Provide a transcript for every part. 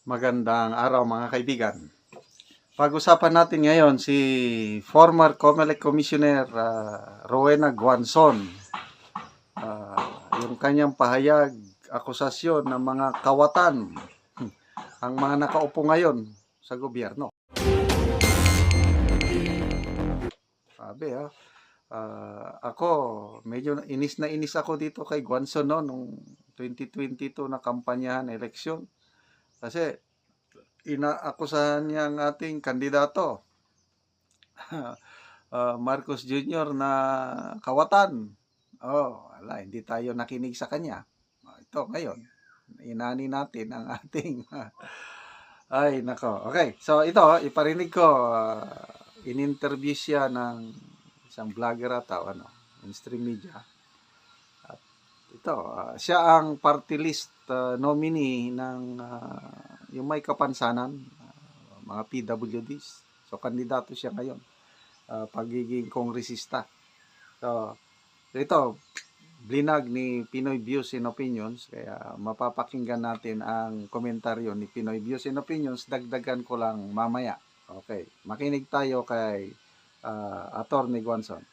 Magandang araw mga kaibigan. Pag-usapan natin ngayon si former COMELEC Commissioner Rowena Guanzon. Yung kanyang pahayag, akusasyon ng mga kawatan ang mga nakaupo ngayon sa gobyerno. Sabi ako, medyo inis na inis ako dito kay Guanzon nung 2022 na kampanyahan eleksyon. Kasi inaakusahan niya ang ating kandidato Marcos Jr. na kawatan. Wala, hindi tayo nakinig sa kanya. Ito ngayon, inani natin ang ating ay nako. Okay, so ito iparinig ko, in-interview siya ng isang vlogger ata mainstream media. At ito, siya ang party list nominee ng yung may kapansanan, mga PWDs. So kandidato siya ngayon, pagiging kongresista. So ito, blinag ni Pinoy Views and Opinions, kaya mapapakinggan natin ang komentaryo ni Pinoy Views and Opinions. Dagdagan ko lang mamaya. Okay, makinig tayo kay Attorney Guanzon.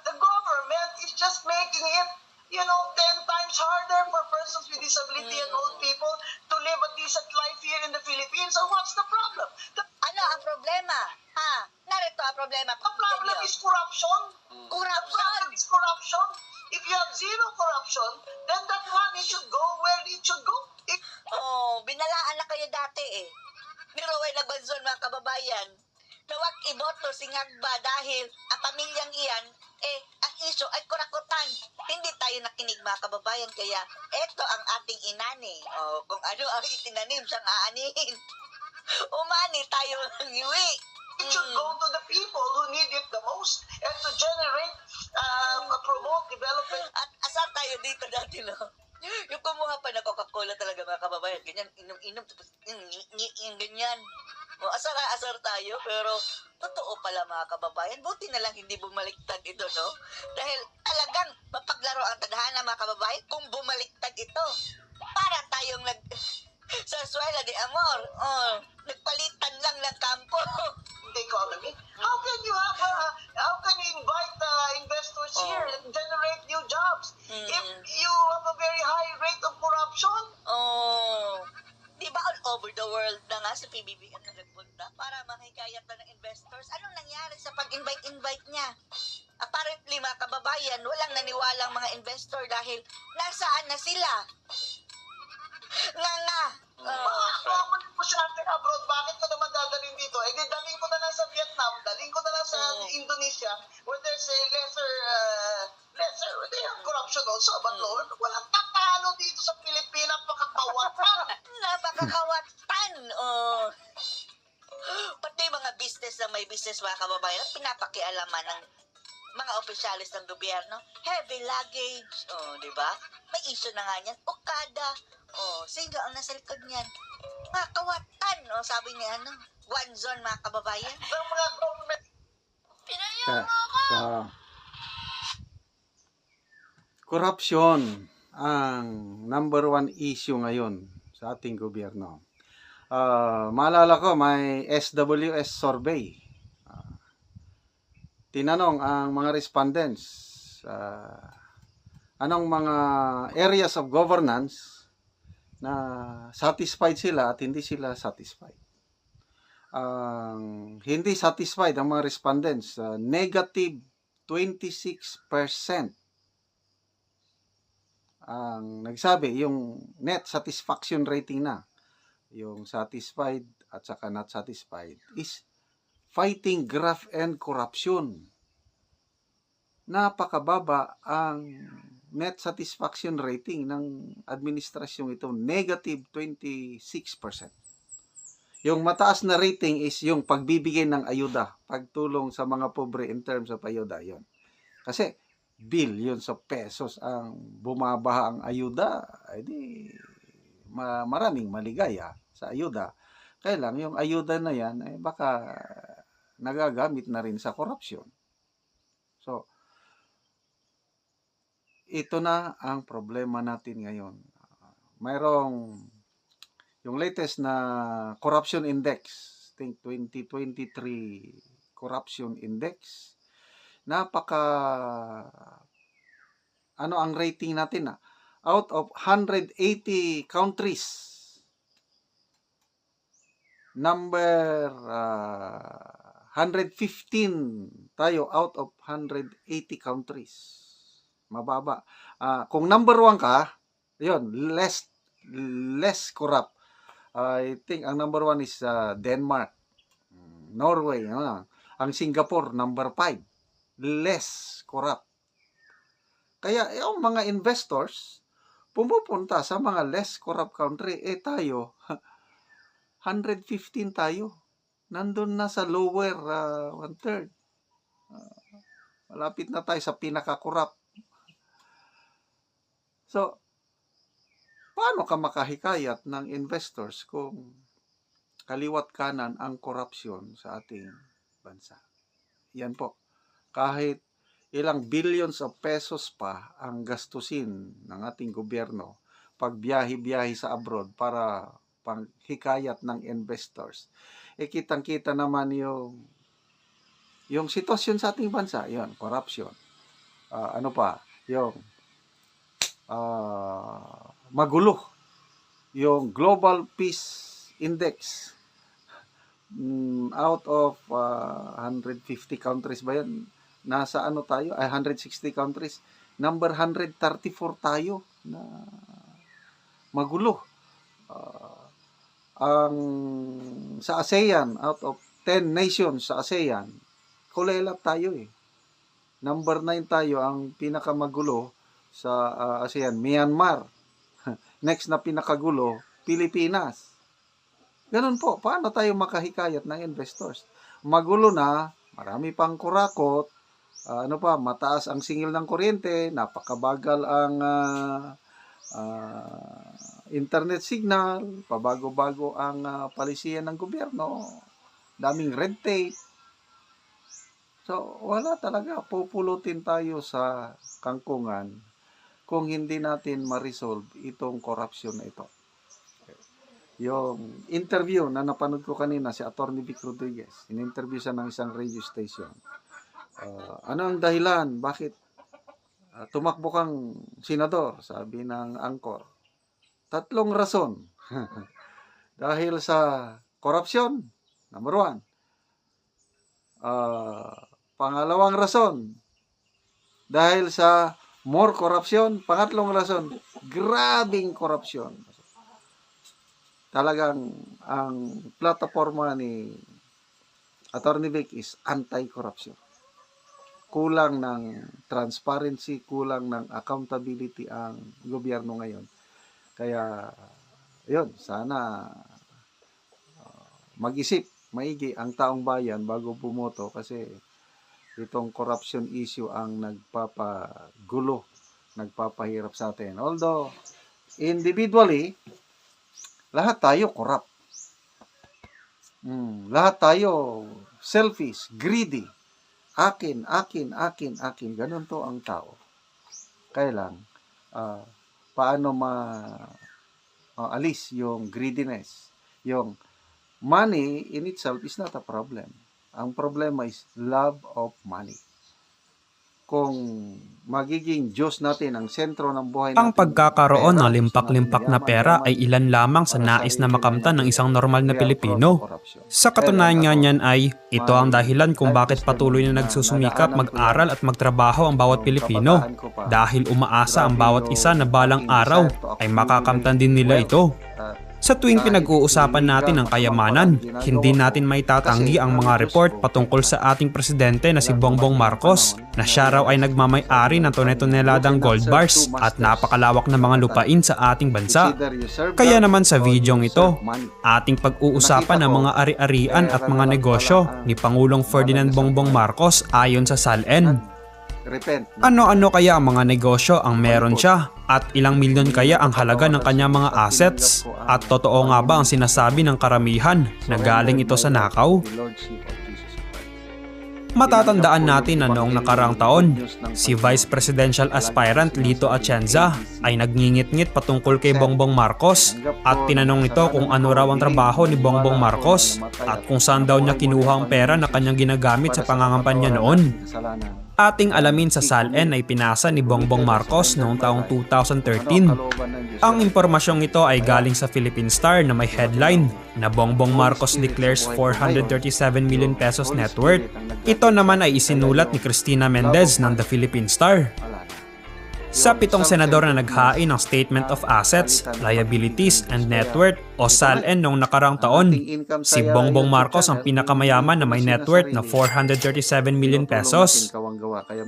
The government is just making it 10 times harder for persons with disability and old people to live a decent life here in the Philippines. So what's the problem? Ano ang problema? Narito ang problema. The problem is corruption. The problem is corruption. If you have zero corruption, then that money should go where it should go. Binalaan na kayo dati eh. Ni Rowena Guanzon, mga kababayan. Nawag iboto si Ngagba dahil ang pamilyang iyan, ang isyo ay kurakutan. Hindi tayo nakinig, mga kababayan, kaya eto ang ating inani. Kung ano ang itinanim siyang aanihin. Umani tayo ng iwi. It should go to the people who need it the most and to generate, promote development. At asar tayo dito dati, no? Yung kumuha pa na Coca-Cola talaga, mga kababayan. Ganyan, inom-inom, tapos yung ganyan. Asar tayo, pero totoo pala, mga kababayan. Buti na lang hindi bumaliktad ito, no? Dahil talagang mapaglaro ang tadhana, mga kababayan, kung bumaliktad ito. Para tayong sa Suela de Amor. Nagpalitan lang ng kampo. The economy. How can you invite investors here and generate new jobs if you have a very high rate of corruption? Di ba all over the world na nga sa PBBM na nagpunta para mahikayat na ng investors? Anong nangyari sa pag-invite niya? Apparently, mga kababayan, walang naniwalang mga investor dahil nasaan na sila? Ako negosyante abroad, bakit ko naman dadalhin dito? Dalhin ko na lang sa Vietnam, dalhin ko na lang sa Indonesia, where there's a lesser, they have corruption also, but lower. Walang tatalo dito sa Pilipinas, pakakawatan. Napakakawatan! Pati mga business na may business, mga kababayan, pinapakialaman ng mga opisyalis ng gobyerno. Heavy luggage, di ba? May issue na nga niyan. Okada, sino ang nasa likod niyan? Mga kawatan, sabi ni Guanzon, mga kababayan. Ang mga government. Corruption ang number one issue ngayon sa ating gobyerno. Maalala ko, may SWS survey. Tinanong ang mga respondents, anong mga areas of governance na satisfied sila at hindi sila satisfied. Hindi satisfied ang mga respondents, negative 26% ang nagsabi, yung net satisfaction rating na. Yung satisfied at saka not satisfied is fighting graft and corruption. Napakababa ang net satisfaction rating ng administrasyong ito, negative 26%. Yung mataas na rating is yung pagbibigay ng ayuda, pagtulong sa mga pobre in terms of ayuda, yon. Kasi billions of pesos ang bumabaha ang ayuda, edi maraming maligaya sa ayuda. Kaya lang yung ayuda na yan ay baka nagagamit na rin sa korupsyon. So ito na ang problema natin ngayon. Mayroong yung latest na corruption index, I think 2023 corruption index. Ano ang rating natin na? Out of 180 countries, number 115 tayo out of 180 countries. Mababa. Kung number 1 ka, yun, less corrupt. I think ang number 1 is Denmark, Norway, ang Singapore, number 5. Less corrupt. Kaya yung mga investors, pumupunta sa mga less corrupt country, tayo, 115 tayo. Nandun na sa lower 1/3. Malapit na tayo sa pinaka-corrupt. So, paano ka makahikayat ng investors kung kaliwat kanan ang korupsyon sa ating bansa? Yan po. Kahit ilang billions of pesos pa ang gastusin ng ating gobyerno pag biyahe-biyahe sa abroad para panghikayat ng investors. Kitang-kita naman yung sitwasyon sa ating bansa. Yan, corruption. Ano pa? Yung magulo. Yung Global Peace Index. Out of 150 countries ba yan? Nasa ano tayo? 160 countries. Number 134 tayo na magulo. Sa ASEAN, out of 10 nations sa ASEAN, kulelap tayo eh. Number 9 tayo, ang pinakamagulo sa ASEAN, Myanmar. Next na pinakagulo, Pilipinas. Ganun po, paano tayo makahikayat ng investors? Magulo na, marami pang kurakot, mataas ang singil ng kuryente, napakabagal ang internet signal, pabago-bago ang palisiyan ng gobyerno, daming red tape. So, wala talaga, pupulutin tayo sa kangkungan kung hindi natin ma-resolve itong corruption na ito. Yung interview na napanood ko kanina si Atty. Vic Rodriguez, in-interview siya ng isang radio station. Ano ang dahilan? Bakit tumakbo kang senador? Sabi ng anchor. 3 rason. Dahil sa corruption, number 1. Pangalawang rason, dahil sa more corruption. Pangatlong rason, grabing corruption. Talagang ang plataforma ni Atty. Vic is anti-corruption. Kulang ng transparency, kulang ng accountability ang gobyerno ngayon. Kaya, yun, sana mag-isip maigi ang taong bayan bago bumoto kasi itong corruption issue ang nagpapagulo, nagpapahirap sa atin. Although, individually, lahat tayo corrupt. Lahat tayo selfish, greedy. Akin. Ganun to ang tao. Kaya lang, paano alis yung greediness? Yung money in itself is not a problem. Ang problema is love of money. Kung magiging Diyos natin ang sentro ng buhay natin, Ang pagkakaroon ng limpak-limpak na pera ay ilan lamang sa nais na makamtan ng isang normal na Pilipino. Sa katunayan nga niyan ay, ito ang dahilan kung bakit patuloy na nagsusumikap mag-aral at magtrabaho ang bawat Pilipino. Dahil umaasa ang bawat isa na balang araw ay makakamtan din nila ito. Sa tuwing pinag-uusapan natin ang kayamanan, hindi natin maitatanggi ang mga report patungkol sa ating presidente na si Bongbong Marcos na siya raw ay nagmamay-ari ng tone-toneladang gold bars at napakalawak na mga lupain sa ating bansa. Kaya naman sa videong ito, ating pag-uusapan ang mga ari-arian at mga negosyo ni Pangulong Ferdinand Bongbong Marcos ayon sa SALN. Ano-ano kaya ang mga negosyo ang meron siya at ilang milyon kaya ang halaga ng kanyang mga assets? At totoo nga ba ang sinasabi ng karamihan na galing ito sa nakaw? Matatandaan natin na noong nakaraang taon, si Vice Presidential Aspirant Lito Atienza ay nagngingit-ngit patungkol kay Bongbong Marcos at tinanong nito kung ano raw ang trabaho ni Bongbong Marcos at kung saan daw niya kinuha ang pera na kanyang ginagamit sa pangangampanya noon. Ating alamin sa SALN ay pinasa ni Bongbong Marcos noong taong 2013. Ang impormasyong ito ay galing sa Philippine Star na may headline na Bongbong Marcos declares 437 million pesos net worth. Ito naman ay isinulat ni Cristina Mendez ng The Philippine Star. Sa 7 senador na naghain ng Statement of Assets, Liabilities, and Net Worth o SALN noong nakarang taon, si Bongbong Marcos ang pinakamayaman na may net worth na 437 million pesos.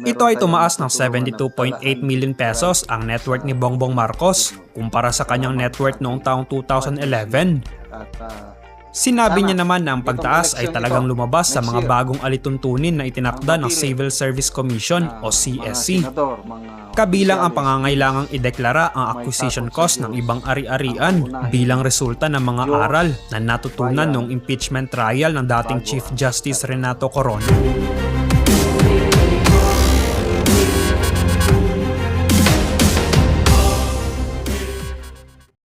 Ito ay tumaas ng 72.8 million pesos ang net worth ni Bongbong Marcos kumpara sa kanyang net worth noong taong 2011. Sinabi niya naman na ang pagtaas ay talagang lumabas sa mga bagong alituntunin na itinakda ng Civil Service Commission o CSC. Kabilang ang pangangailangang ideklara ang acquisition cost ng ibang ari-arian bilang resulta ng mga aral na natutunan noong impeachment trial ng dating Chief Justice Renato Corona.